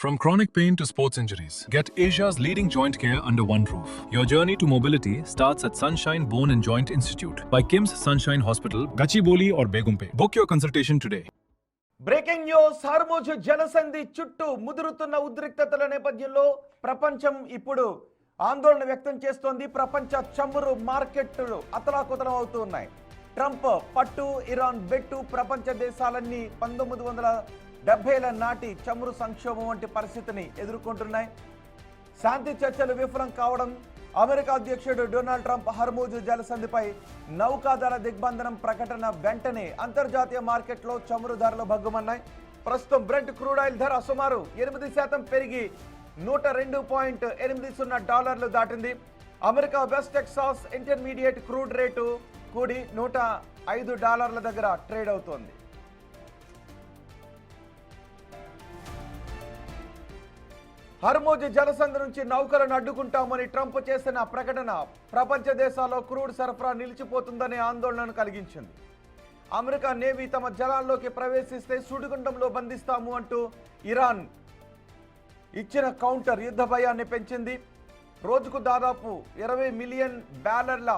From chronic pain to sports injuries, get Asia's leading joint care under one roof. Your journey to mobility starts at Sunshine Bone and Joint Institute by KIMS Sunshine Hospital, Gachibowli or Begumpe. Book your consultation today. Breaking news. Hormuz జలసంధి చుట్టూ ముదురుతున్న ఉద్రిక్తతల నేపథ్యంలో ప్రపంచం ఇప్పుడు ఆందోళన వ్యక్తం చేస్తోంది. ప్రపంచ చమురు మార్కెట్లు అతలాకుతలం అవుతూ ఉన్నాయి. ట్రంప్ పట్టు, ఇరాన్ బెట్టు ప్రపంచ దేశాలన్నీ 1970ల నాటి చమురు సంక్షోభం వంటి పరిస్థితిని ఎదుర్కొంటున్నాయి. శాంతి చర్చలు విఫలం కావడం, అమెరికా అధ్యక్షుడు డొనాల్డ్ ట్రంప్ హార్ముజ్ జలసంధిపై నౌకాదళ దిగ్బంధనం ప్రకటన వెంటనే అంతర్జాతీయ మార్కెట్లో చమురు ధరలు భగ్గుమన్నాయి. ప్రస్తుతం బ్రెంట్ క్రూడ్ ఆయిల్ ధర సుమారు 8% పెరిగి $102.80 దాటింది. America west Texas intermediate crude rate కూడి $105 దగ్గర ట్రేడ్ అవుతోంది. హార్ముజ్ జలసంధి నుంచి నౌకలను అడ్డుకుంటామని ట్రంప్ చేసిన ప్రకటన ప్రపంచ దేశాల్లో క్రూడ్ సరఫరా నిలిచిపోతుందనే ఆందోళనను కలిగించింది. అమెరికా నేవీ తమ జలాల్లోకి ప్రవేశిస్తే సుడిగుండంలో బంధిస్తాము అంటూ ఇరాన్ ఇచ్చిన కౌంటర్ యుద్ధ భయాన్ని పెంచింది. రోజుకు దాదాపు 20 మిలియన్ బ్యారెళ్ల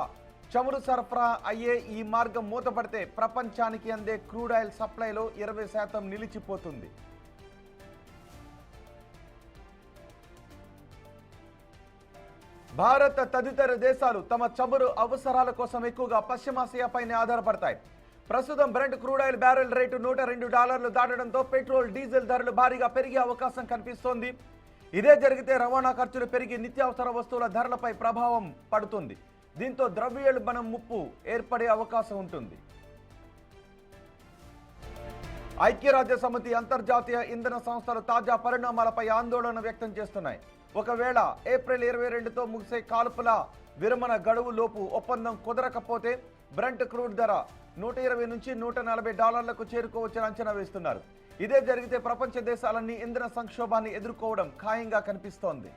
చమురు సరఫరా అయ్యే ఈ మార్గం మూతపడితే ప్రపంచానికి అందే క్రూడ్ ఆయిల్ సప్లైలో 20% నిలిచిపోతుంది. భారత్ తదితర దేశాలు తమ చమురు అవసరాల కోసం ఎక్కువగా పశ్చిమాసియాపైనే ఆధారపడతాయి. ప్రస్తుతం Brent crude oil barrel rate $102 దాటడంతో పెట్రోల్, డీజిల్ ధరలు భారీగా పెరిగే అవకాశం కనిపిస్తోంది. ఇదే జరిగితే రవాణా ఖర్చులు పెరిగి నిత్యావసర వస్తువుల ధరలపై ప్రభావం పడుతుంది. దీంతో ద్రవ్యోల్బణం ముప్పు ఏర్పడే అవకాశం ఉంటుంది. ఐక్యరాజ్య సమితి, అంతర్జాతీయ ఇంధన సంస్థలు తాజా పరిణామాలపై ఆందోళన వ్యక్తం చేస్తున్నాయి. ఒకవేళ ఏప్రిల్ 22తో ముగిసే కాల్పుల విరమణ గడువు లోపు ఒప్పందం కుదరకపోతే బ్రెంట్ క్రూడ్ ధర $120 నుంచి $140 చేరుకోవచ్చని అంచనా వేస్తున్నారు. ఇదే జరిగితే ప్రపంచ దేశాలన్నీ ఇంధన సంక్షోభాన్ని ఎదుర్కోవడం ఖాయంగా కనిపిస్తోంది.